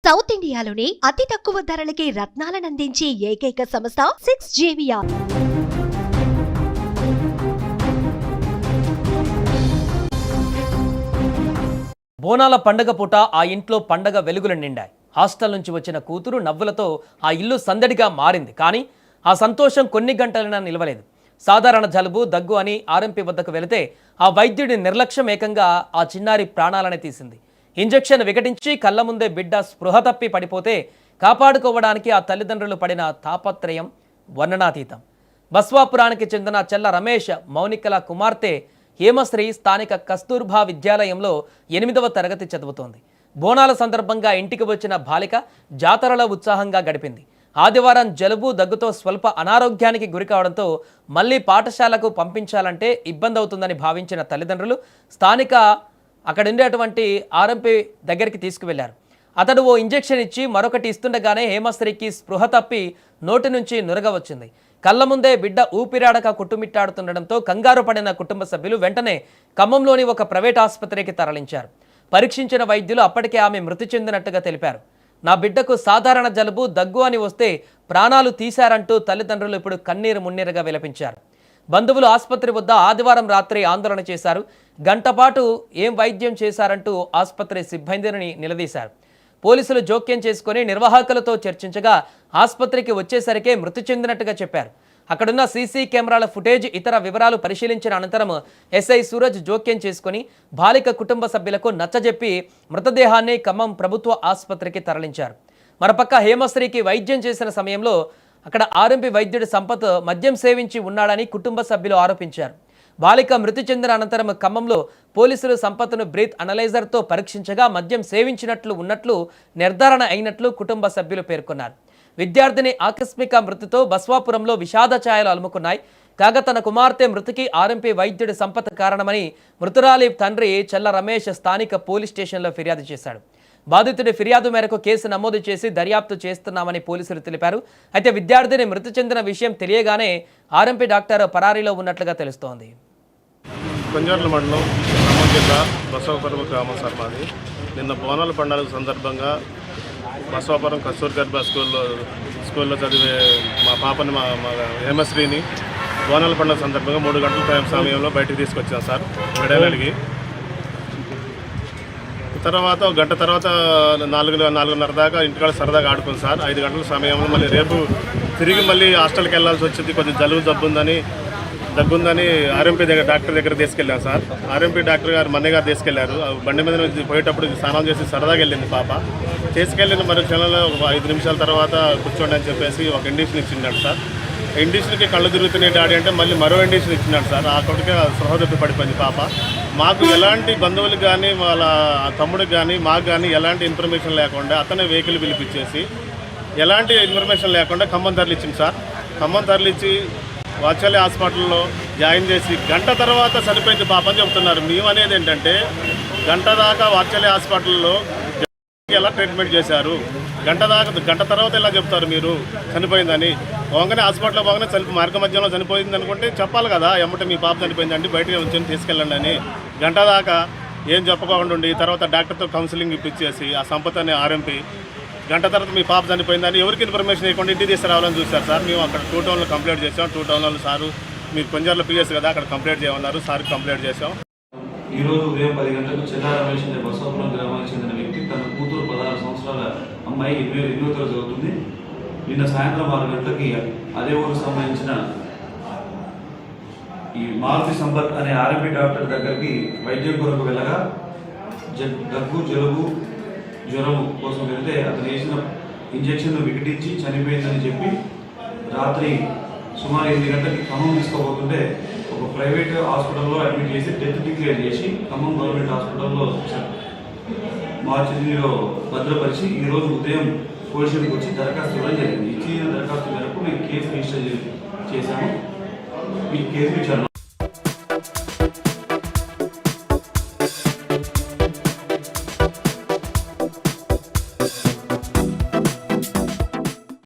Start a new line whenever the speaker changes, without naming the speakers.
South ఇండియాలోనే అతి తక్కువ ధరలకి రత్నాలనందించే ఏకైక సంస్థ 6JVR.
బోనాల పండగ పూట ఆ ఇంట్లో పండగ వెలుగులు నిండాయి. హాస్టల్ నుంచి వచ్చిన కూతురు నవ్వులతో ఆ ఇల్లు సందడిగా మారింది. కానీ ఆ సంతోషం కొన్ని గంటలైనా నిలవలేదు. సాధారణ జలుబు దగ్గు అని ఆర్ఎంపీ వద్దకు వెళితే ఆ వైద్యుడి నిర్లక్ష్యం ఏకంగా ఆ చిన్నారి ప్రాణాలనే తీసింది. ఇంజెక్షన్ వికటించి కళ్ళ ముందే బిడ్డ స్పృహ తప్పి పడిపోతే కాపాడుకోవడానికి ఆ తల్లిదండ్రులు పడిన తాపత్రయం వర్ణనాతీతం. బస్వాపురానికి చెందిన చెల్ల రమేష్ మౌనికల కుమార్తె హేమశ్రీ స్థానిక కస్తూర్బా విద్యాలయంలో 8వ తరగతి చదువుతోంది. బోనాల సందర్భంగా ఇంటికి వచ్చిన బాలిక జాతరలో ఉత్సాహంగా గడిపింది. ఆదివారం జలుబు దగ్గుతో స్వల్ప అనారోగ్యానికి గురి కావడంతో మళ్ళీ పాఠశాలకు పంపించాలంటే ఇబ్బంది అవుతుందని భావించిన తల్లిదండ్రులు స్థానిక అక్కడుండేటువంటి ఆర్ఎంపీ దగ్గరికి తీసుకువెళ్లారు. అతడు ఓ ఇంజెక్షన్ ఇచ్చి మరొకటి ఇస్తుండగానే హేమశ్రీకి స్పృహ తప్పి నోటి నుంచి నురగ వచ్చింది. కళ్ళ ముందే బిడ్డ ఊపిరాడక కుట్టుమిట్టాడుతుండడంతో కంగారు పడిన కుటుంబ సభ్యులు వెంటనే ఖమ్మంలోని ఒక ప్రైవేట్ ఆసుపత్రికి తరలించారు. పరీక్షించిన వైద్యులు అప్పటికే ఆమె మృతి చెందినట్టుగా తెలిపారు. నా బిడ్డకు సాధారణ జలుబు దగ్గు అని వస్తే ప్రాణాలు తీశారంటూ తల్లిదండ్రులు ఇప్పుడు కన్నీరు మున్నీరుగా విలపించారు. బంధువులు ఆసుపత్రి వద్ద ఆదివారం రాత్రి ఆందోళన చేశారు. గంటపాటు ఏం వైద్యం చేశారంటూ ఆసుపత్రి సిబ్బందిని నిలదీశారు. పోలీసులు జోక్యం చేసుకుని నిర్వాహకులతో చర్చించగా ఆసుపత్రికి వచ్చేసరికే మృతి చెందినట్టుగా చెప్పారు. అక్కడున్న సీసీ కెమెరాల ఫుటేజ్ ఇతర వివరాలు పరిశీలించిన అనంతరం ఎస్ఐ సూరజ్ జోక్యం చేసుకుని బాలిక కుటుంబ సభ్యులకు నచ్చజెప్పి మృతదేహాన్ని ఖమ్మం ప్రభుత్వ ఆసుపత్రికి తరలించారు. మరోపక్క హేమశ్రీకి వైద్యం చేసిన సమయంలో అక్కడ ఆర్ఎంపీ వైద్యుడు సంపత్ మద్యం సేవించి ఉన్నాడని కుటుంబ సభ్యులు ఆరోపించారు. బాలిక మృతి చెందిన అనంతరం ఖమ్మంలో పోలీసులు సంపత్ను బ్రీత్ అనలైజర్తో పరీక్షించగా మద్యం సేవించినట్లు ఉన్నట్లు నిర్ధారణ అయినట్లు కుటుంబ సభ్యులు పేర్కొన్నారు. విద్యార్థిని ఆకస్మిక మృతితో బస్వాపురంలో విషాద ఛాయలు అలుముకున్నాయి. కాగా తన కుమార్తె మృతికి ఆర్ఎంపీ వైద్యుడి సంపత్ కారణమని మృతురాలి తండ్రి చెల్ల రమేష్ స్థానిక పోలీస్ స్టేషన్లో ఫిర్యాదు చేశాడు. బాధితుడి ఫిర్యాదు మేరకు కేసు నమోదు చేసి దర్యాప్తు చేస్తున్నామని పోలీసులు తెలిపారు. అయితే విద్యార్థిని మృతి చెందిన విషయం తెలియగానే ఆర్ఎంపీ డాక్టర్ పరారీలో ఉన్నట్లుగా తెలుస్తోంది.
కొంజర్ల మండలం ఖమ్మం జిల్లా బసవాపురం గ్రామం సార్ మాది. నిన్న బోనాల పండుగ సందర్భంగా బసవాపురం కస్తూర్బా స్కూల్లో చదివే మా పాపని మా హేమశ్రీని బోనాల పండుగ సందర్భంగా 3 గంటల సమయంలో బయటికి తీసుకొచ్చాం సార్ మెడలడిగి. తర్వాత ఒక గంట తర్వాత 4:30 దాకా ఇంటికాడ సరదాగా ఆడుకుంది సార్. 5 గంటల సమయంలో మళ్ళీ రేపు తిరిగి మళ్ళీ హాస్టల్కి వెళ్ళాల్సి వచ్చింది. కొంచెం జలుబు దగ్గుందని ఆర్ఎంపీ డాక్టర్ దగ్గర తీసుకెళ్ళాం సార్. ఆర్ఎంపీ డాక్టర్ గారు మన్నయ్య గారు తీసుకెళ్లారు. బండి మీద నుంచి పోయేటప్పుడు స్నానం చేసి సరదాగా వెళ్ళింది పాప. తీసుకెళ్ళిన మరో క్షణంలో 5 నిమిషాల తర్వాత కూర్చోండి అని చెప్పేసి ఒక ఇండిషన్ ఇచ్చిండాడు సార్. ఇండిషన్కి కళ్ళు తిరుగుతున్నాయి డాడీ అంటే మళ్ళీ మరో ఇండిషన్ ఇచ్చినాడు సార్. ఆ కొడుకే స్పృహ తప్పి పడిపోయింది పాప. మాకు ఎలాంటి బంధువులకు కానీ వాళ్ళ తమ్ముడికి కానీ మాకు కానీ ఎలాంటి ఇన్ఫర్మేషన్ లేకుండా అతనే వెహికల్ పిలిపించేసి ఎలాంటి ఇన్ఫర్మేషన్ లేకుండా ఖమ్మం తరలిచ్చింది సార్. ఖమ్మం తరలిచ్చి వాత్సల్య హాస్పిటల్లో జాయిన్ చేసి గంట తర్వాత చనిపోయింది పాప అని చెప్తున్నారు. మేము అనేది ఏంటంటే గంట దాకా వాత్సల్య హాస్పిటల్లో ఎలా ట్రీట్మెంట్ చేశారు, గంట తర్వాత ఎలా చెప్తారు మీరు చనిపోయిందని? పోగానే హాస్పిటల్లో పోగానే మార్గ మధ్యంలో చనిపోయింది అనుకుంటే చెప్పాలి కదా, ఎమ్మటే మీ పాప చనిపోయిందండి బయటకు వచ్చి తీసుకెళ్ళండి అని. గంట దాకా ఏం చెప్పకుండా ఉండి తర్వాత డాక్టర్తో కౌన్సిలింగ్ ఇప్పించేసి ఆ సంపత్ అనే ఆర్ఎంపీ గంట తర్వాత మీ పాప చనిపోయిందని ఎవరికి ఇన్ఫర్మేషన్ ఇవ్వకుండా ఇంటికి తీసుకురావాలని చూశారు సార్. మేము అక్కడ 2 టౌన్లో కంప్లైంట్ చేసాం. 2 టౌన్లో సారు మీరు కొంజర్ల పిఎస్ కదా అక్కడ కంప్లైంట్ చేయమన్నారు. సార్కి కంప్లైంట్ చేసాం.
ఈరోజు ఉదయం 10 గంటలకు చెల్లా రమేష్ అనే బసవాపురం గ్రామానికి చెందిన వ్యక్తి తన కూతురు 16 సంవత్సరాల అమ్మాయి 8వ తరగతి చదువుతుంది. నిన్న సాయంత్రం 6 గంటలకి అదే ఊరికి సంబంధించిన ఈ మారుతి సంపత్ అనే ఆర్ఎంపీ డాక్టర్ దగ్గరికి వైద్యం కొరకు వెళ్ళగా దగ్గు జలుబు జ్వరం కోసం వెళ్తే అతను వేసిన ఇంజెక్షన్ను వికటించి చనిపోయిందని చెప్పి రాత్రి సుమారు 8 గంటలకి ఖమ్మం తీసుకోబోతుంటే ఒక ప్రైవేట్ హాస్పిటల్లో అడ్మిట్ చేసి డెత్ డిక్లేర్ చేసి ఖమ్మం గవర్నమెంట్ హాస్పిటల్లో మార్చిలో భద్రపరిచి ఈరోజు ఉదయం పోలీసులకు వచ్చి దరఖాస్తు ఇవ్వడం జరిగింది. ఇచ్చిన దరఖాస్తు మేరకు మేము కేసు రిజిస్టర్ చేశాము. ఈ కేసు విచారణ